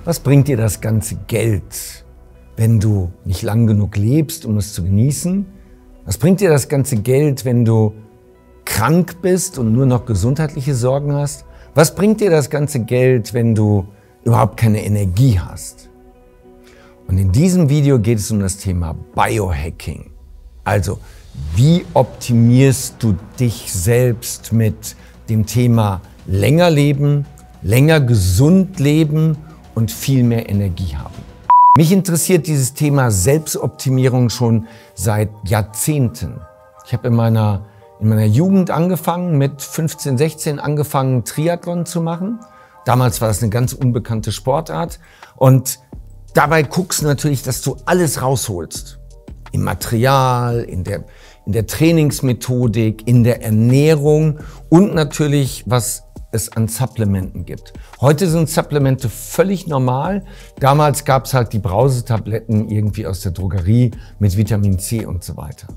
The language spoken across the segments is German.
Was bringt dir das ganze Geld, wenn du nicht lang genug lebst, um es zu genießen? Was bringt dir das ganze Geld, wenn du krank bist und nur noch gesundheitliche Sorgen hast? Was bringt dir das ganze Geld, wenn du überhaupt keine Energie hast? Und in diesem Video geht es um das Thema Biohacking. Also, wie optimierst du dich selbst mit dem Thema länger leben, länger gesund leben und viel mehr Energie haben? Mich interessiert dieses Thema Selbstoptimierung schon seit Jahrzehnten. Ich habe in meiner Jugend angefangen, mit 15, 16 angefangen, Triathlon zu machen. Damals war das eine ganz unbekannte Sportart. Und dabei guckst du natürlich, dass du alles rausholst. Im Material, in der Trainingsmethodik, in der Ernährung und natürlich, was es an Supplementen gibt. Heute sind Supplemente völlig normal. Damals gab es halt die Brausetabletten irgendwie aus der Drogerie mit Vitamin C und so weiter.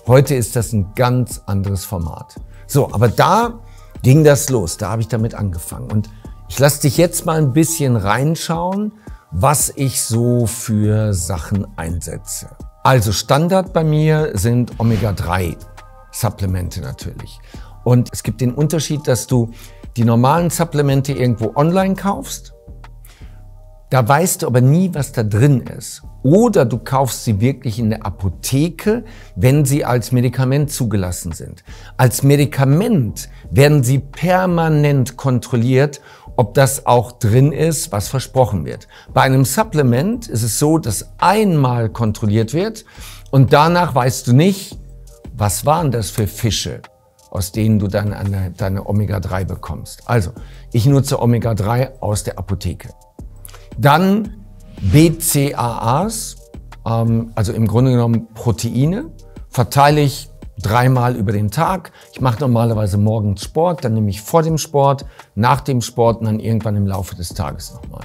Heute ist das ein ganz anderes Format. So, aber da ging das los. Da habe ich damit angefangen. Und ich lasse dich jetzt mal ein bisschen reinschauen, was ich so für Sachen einsetze. Also Standard bei mir sind Omega-3-Supplemente natürlich. Und es gibt den Unterschied, dass du die normalen Supplemente irgendwo online kaufst. Da weißt du aber nie, was da drin ist. Oder du kaufst sie wirklich in der Apotheke, wenn sie als Medikament zugelassen sind. Als Medikament werden sie permanent kontrolliert, ob das auch drin ist, was versprochen wird. Bei einem Supplement ist es so, dass einmal kontrolliert wird und danach weißt du nicht, was waren das für Fische, aus denen du dann deine Omega-3 bekommst. Also, ich nutze Omega-3 aus der Apotheke. Dann BCAAs, also im Grunde genommen Proteine, verteile ich 3-mal über den Tag. Ich mache normalerweise morgens Sport, dann nehme ich vor dem Sport, nach dem Sport und dann irgendwann im Laufe des Tages nochmal.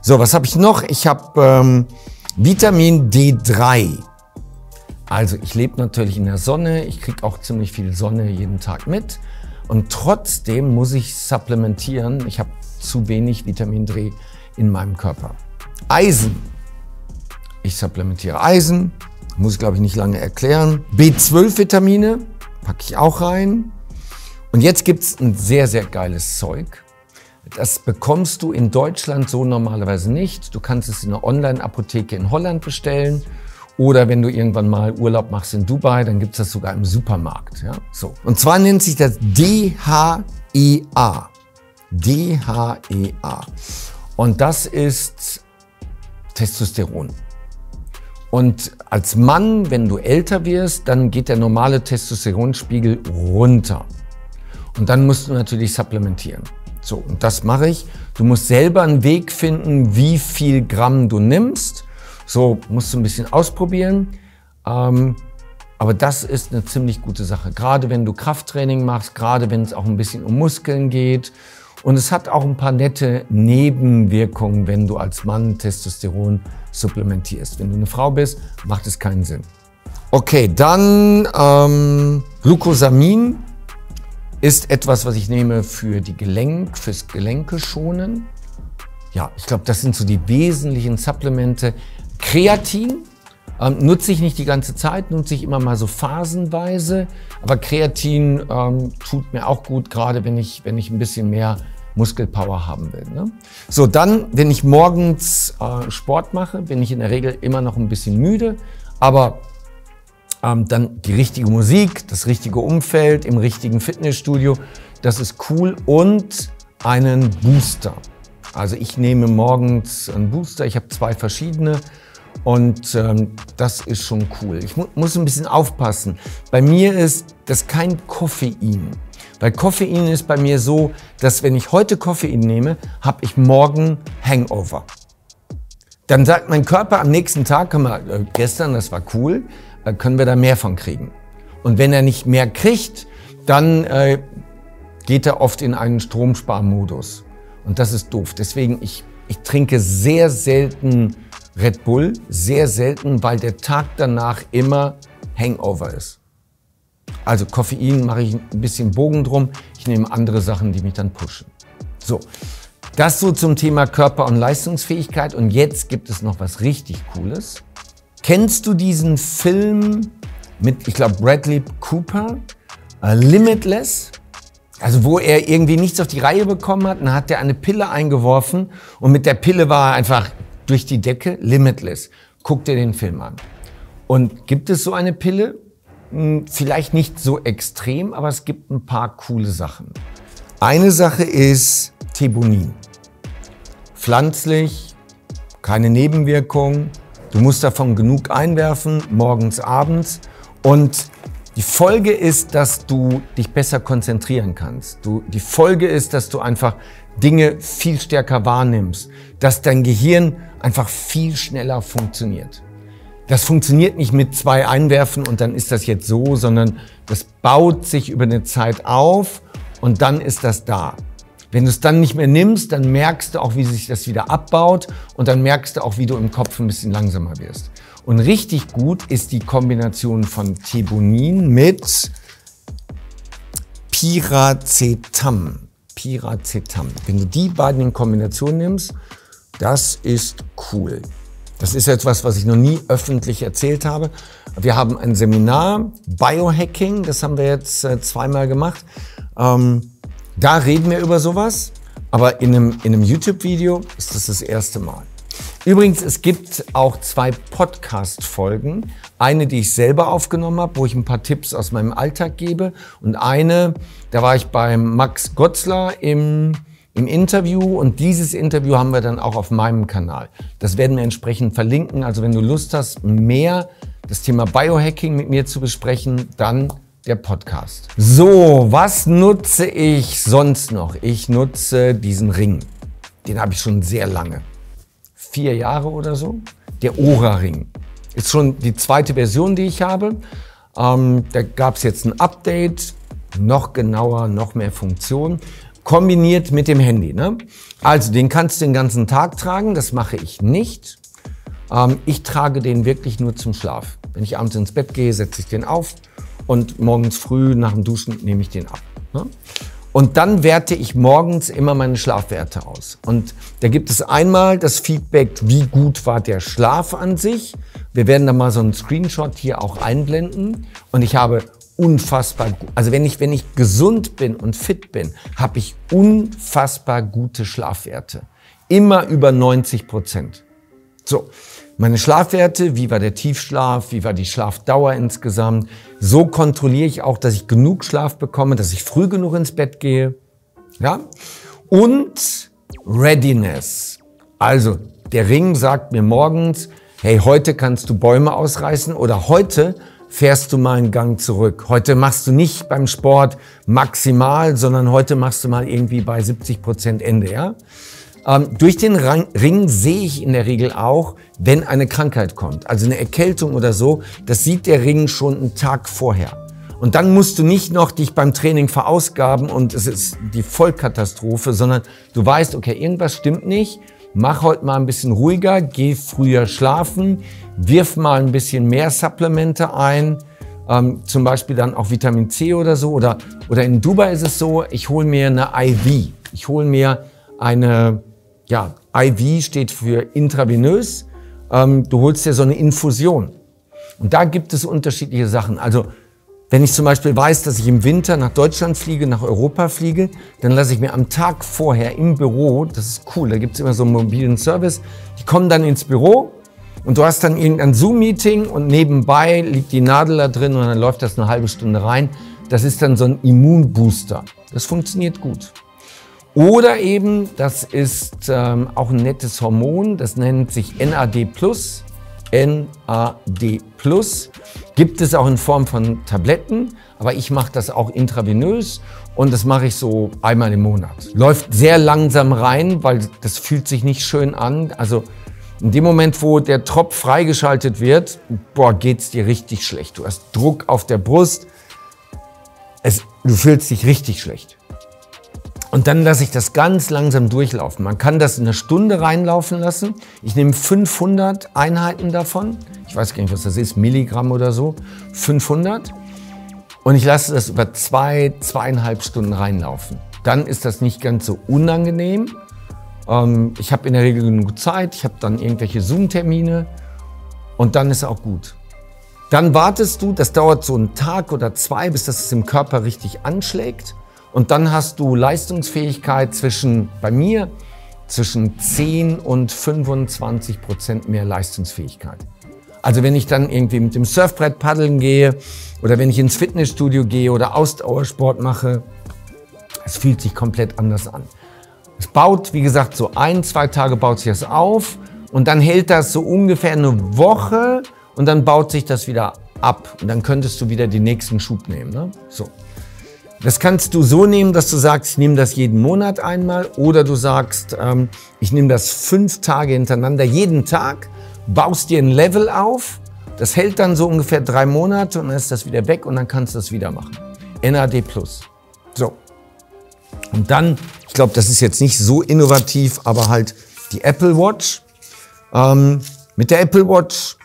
So, was habe ich noch? Ich habe Vitamin D3. Also ich lebe natürlich in der Sonne, ich kriege auch ziemlich viel Sonne jeden Tag mit und trotzdem muss ich supplementieren. Ich habe zu wenig Vitamin D in meinem Körper. Eisen. Ich supplementiere Eisen, muss ich glaube ich nicht lange erklären. B12-Vitamine packe ich auch rein. Und jetzt gibt es ein sehr, sehr geiles Zeug. Das bekommst du in Deutschland so normalerweise nicht. Du kannst es in einer Online-Apotheke in Holland bestellen. Oder wenn du irgendwann mal Urlaub machst in Dubai, dann gibt es das sogar im Supermarkt. Ja? So. Und zwar nennt sich das DHEA. DHEA. Und das ist Testosteron. Und als Mann, wenn du älter wirst, dann geht der normale Testosteronspiegel runter. Und dann musst du natürlich supplementieren. So, und das mache ich. Du musst selber einen Weg finden, wie viel Gramm du nimmst. So, musst du ein bisschen ausprobieren. Aber das ist eine ziemlich gute Sache. Gerade wenn du Krafttraining machst, gerade wenn es auch ein bisschen um Muskeln geht. Und es hat auch ein paar nette Nebenwirkungen, wenn du als Mann Testosteron supplementierst. Wenn du eine Frau bist, macht es keinen Sinn. Okay, dann Glucosamin ist etwas, was ich nehme für die fürs Gelenke schonen. Ja, ich glaube, das sind so die wesentlichen Supplemente. Kreatin nutze ich nicht die ganze Zeit, nutze ich immer mal so phasenweise. Aber Kreatin tut mir auch gut, gerade wenn ich ein bisschen mehr Muskelpower haben will. Ne? So, dann, wenn ich morgens Sport mache, bin ich in der Regel immer noch ein bisschen müde. Aber dann die richtige Musik, das richtige Umfeld im richtigen Fitnessstudio, das ist cool. Und einen Booster. Also ich nehme morgens einen Booster, ich habe 2 verschiedene. Und das ist schon cool. Ich muss ein bisschen aufpassen. Bei mir ist das kein Koffein. Weil Koffein ist bei mir so, dass wenn ich heute Koffein nehme, habe ich morgen Hangover. Dann sagt mein Körper am nächsten Tag, gestern, das war cool, können wir da mehr von kriegen. Und wenn er nicht mehr kriegt, dann geht er oft in einen Stromsparmodus. Und das ist doof. Deswegen, ich trinke sehr selten Red Bull, sehr selten, weil der Tag danach immer Hangover ist. Also Koffein mache ich ein bisschen Bogen drum. Ich nehme andere Sachen, die mich dann pushen. So, Das so zum Thema Körper- und Leistungsfähigkeit. Und jetzt gibt es noch was richtig Cooles. Kennst du diesen Film mit, ich glaube, Bradley Cooper, Limitless? Also wo er irgendwie nichts auf die Reihe bekommen hat, dann hat er eine Pille eingeworfen und mit der Pille war er einfach durch die Decke, Limitless. Guck dir den Film an. Und gibt es so eine Pille? Vielleicht nicht so extrem, aber es gibt ein paar coole Sachen. Eine Sache ist Thebonin. Pflanzlich, keine Nebenwirkungen. Du musst davon genug einwerfen, morgens, abends. Und die Folge ist, dass du dich besser konzentrieren kannst. Die Folge ist, dass du einfach Dinge viel stärker wahrnimmst. Dass dein Gehirn einfach viel schneller funktioniert. Das funktioniert nicht mit 2 Einwerfen und dann ist das jetzt so, sondern das baut sich über eine Zeit auf und dann ist das da. Wenn du es dann nicht mehr nimmst, dann merkst du auch, wie sich das wieder abbaut und dann merkst du auch, wie du im Kopf ein bisschen langsamer wirst. Und richtig gut ist die Kombination von Thebonin mit Piracetam. Piracetam. Wenn du die beiden in Kombination nimmst, das ist cool. Das ist etwas, was ich noch nie öffentlich erzählt habe. Wir haben ein Seminar, Biohacking, das haben wir jetzt 2-mal gemacht. Da reden wir über sowas, aber in einem YouTube-Video ist das erste Mal. Übrigens, es gibt auch 2 Podcast-Folgen. Eine, die ich selber aufgenommen habe, wo ich ein paar Tipps aus meinem Alltag gebe. Und eine, da war ich beim Max Gotzler im Interview. Und dieses Interview haben wir dann auch auf meinem Kanal. Das werden wir entsprechend verlinken. Also wenn du Lust hast, mehr das Thema Biohacking mit mir zu besprechen, dann der Podcast. So, was nutze ich sonst noch? Ich nutze diesen Ring. Den habe ich schon sehr lange. 4 Jahre oder so. Der Oura-Ring. Ist schon die 2. Version, die ich habe. Da gab es jetzt ein Update. Noch genauer, noch mehr Funktionen. Kombiniert mit dem Handy. Ne? Also den kannst du den ganzen Tag tragen. Das mache ich nicht. Ich trage den wirklich nur zum Schlaf. Wenn ich abends ins Bett gehe, setze ich den auf. Und morgens früh nach dem Duschen nehme ich den ab. Ne? Und dann werte ich morgens immer meine Schlafwerte aus. Und da gibt es einmal das Feedback, wie gut war der Schlaf an sich. Wir werden da mal so einen Screenshot hier auch einblenden. Und ich habe unfassbar gut, also wenn ich gesund bin und fit bin, habe ich unfassbar gute Schlafwerte. Immer über 90%. So. Meine Schlafwerte, wie war der Tiefschlaf, wie war die Schlafdauer insgesamt. So kontrolliere ich auch, dass ich genug Schlaf bekomme, dass ich früh genug ins Bett gehe. Ja? Und Readiness. Also der Ring sagt mir morgens, hey, heute kannst du Bäume ausreißen oder heute fährst du mal einen Gang zurück. Heute machst du nicht beim Sport maximal, sondern heute machst du mal irgendwie bei 70% Ende. Ja? Durch den Ring sehe ich in der Regel auch, wenn eine Krankheit kommt, also eine Erkältung oder so, das sieht der Ring schon einen Tag vorher. Und dann musst du nicht noch dich beim Training verausgaben und es ist die Vollkatastrophe, sondern du weißt, okay, irgendwas stimmt nicht, mach heute mal ein bisschen ruhiger, geh früher schlafen, wirf mal ein bisschen mehr Supplemente ein, zum Beispiel dann auch Vitamin C oder so. Oder in Dubai ist es so, ich hole mir eine IV, ich hole mir eine... Ja, IV steht für intravenös. Du holst dir so eine Infusion. Und da gibt es unterschiedliche Sachen. Also, wenn ich zum Beispiel weiß, dass ich im Winter nach Deutschland fliege, nach Europa fliege, dann lasse ich mir am Tag vorher im Büro, das ist cool, da gibt es immer so einen mobilen Service, die kommen dann ins Büro und du hast dann irgendein Zoom-Meeting und nebenbei liegt die Nadel da drin und dann läuft das eine halbe Stunde rein. Das ist dann so ein Immunbooster. Das funktioniert gut. Oder eben, das ist auch ein nettes Hormon, das nennt sich NAD+. NAD+. Gibt es auch in Form von Tabletten, aber ich mache das auch intravenös und das mache ich so einmal im Monat. Läuft sehr langsam rein, weil das fühlt sich nicht schön an. Also in dem Moment, wo der Tropf freigeschaltet wird, geht's dir richtig schlecht. Du hast Druck auf der Brust, du fühlst dich richtig schlecht. Und dann lasse ich das ganz langsam durchlaufen. Man kann das in eine Stunde reinlaufen lassen. Ich nehme 500 Einheiten davon. Ich weiß gar nicht, was das ist, Milligramm oder so. 500. Und ich lasse das über 2,5 Stunden reinlaufen. Dann ist das nicht ganz so unangenehm. Ich habe in der Regel genug Zeit, ich habe dann irgendwelche Zoom-Termine und dann ist auch gut. Dann wartest du, das dauert so einen Tag oder zwei, bis das im Körper richtig anschlägt. Und dann hast du Leistungsfähigkeit bei mir, zwischen 10 und 25% mehr Leistungsfähigkeit. Also wenn ich dann irgendwie mit dem Surfbrett paddeln gehe oder wenn ich ins Fitnessstudio gehe oder Ausdauersport mache, es fühlt sich komplett anders an. Es baut, wie gesagt, so 1-2 Tage baut sich das auf und dann hält das so ungefähr eine Woche und dann baut sich das wieder ab und dann könntest du wieder den nächsten Schub nehmen. Ne? So. Das kannst du so nehmen, dass du sagst, ich nehme das jeden Monat einmal oder du sagst, ich nehme das 5 Tage hintereinander, jeden Tag, baust dir ein Level auf, das hält dann so ungefähr 3 Monate und dann ist das wieder weg und dann kannst du das wieder machen. NAD+. So. Und dann, ich glaube, das ist jetzt nicht so innovativ, aber halt die Apple Watch. Mit der Apple Watch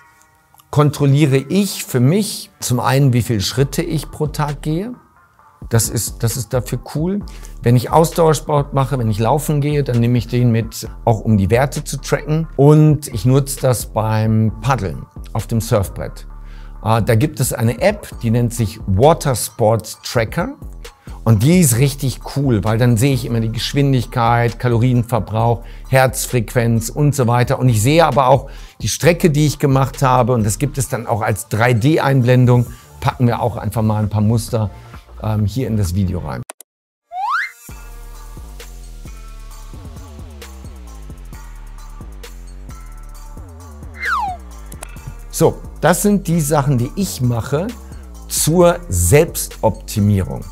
kontrolliere ich für mich zum einen, wie viele Schritte ich pro Tag gehe. Das ist dafür cool. Wenn ich Ausdauersport mache, wenn ich laufen gehe, dann nehme ich den mit, auch um die Werte zu tracken. Und ich nutze das beim Paddeln auf dem Surfbrett. Da gibt es eine App, die nennt sich Water Sports Tracker. Und die ist richtig cool, weil dann sehe ich immer die Geschwindigkeit, Kalorienverbrauch, Herzfrequenz und so weiter. Und ich sehe aber auch die Strecke, die ich gemacht habe. Und das gibt es dann auch als 3D-Einblendung. Packen wir auch einfach mal ein paar Muster hier in das Video rein. So, das sind die Sachen, die ich mache zur Selbstoptimierung.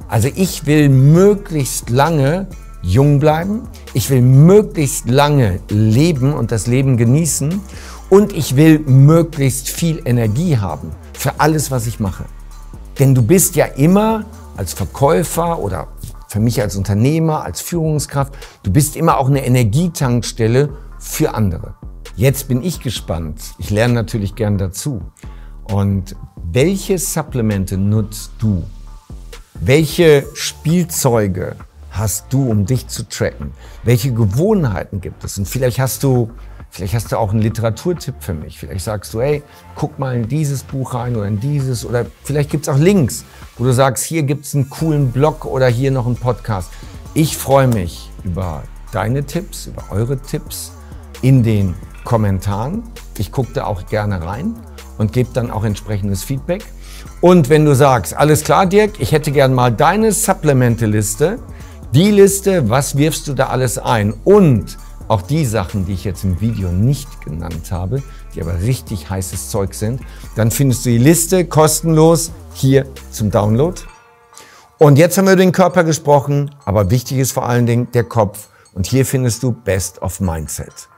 Also ich will möglichst lange jung bleiben, ich will möglichst lange leben und das Leben genießen und ich will möglichst viel Energie haben für alles, was ich mache. Denn du bist ja immer als Verkäufer oder für mich als Unternehmer, als Führungskraft, du bist immer auch eine Energietankstelle für andere. Jetzt bin ich gespannt. Ich lerne natürlich gern dazu. Und welche Supplemente nutzt du? Welche Spielzeuge hast du, um dich zu tracken? Welche Gewohnheiten gibt es? Und vielleicht hast du auch einen Literaturtipp für mich. Vielleicht sagst du, hey, guck mal in dieses Buch rein oder in dieses. Oder vielleicht gibt es auch Links, wo du sagst, hier gibt es einen coolen Blog oder hier noch einen Podcast. Ich freue mich über deine Tipps, über eure Tipps in den Kommentaren. Ich gucke da auch gerne rein und gebe dann auch entsprechendes Feedback. Und wenn du sagst, alles klar, Dirk, ich hätte gern mal deine Supplemente-Liste, die Liste, was wirfst du da alles ein? Und auch die Sachen, die ich jetzt im Video nicht genannt habe, die aber richtig heißes Zeug sind, dann findest du die Liste kostenlos hier zum Download. Und jetzt haben wir über den Körper gesprochen, aber wichtig ist vor allen Dingen der Kopf. Und hier findest du Best of Mindset.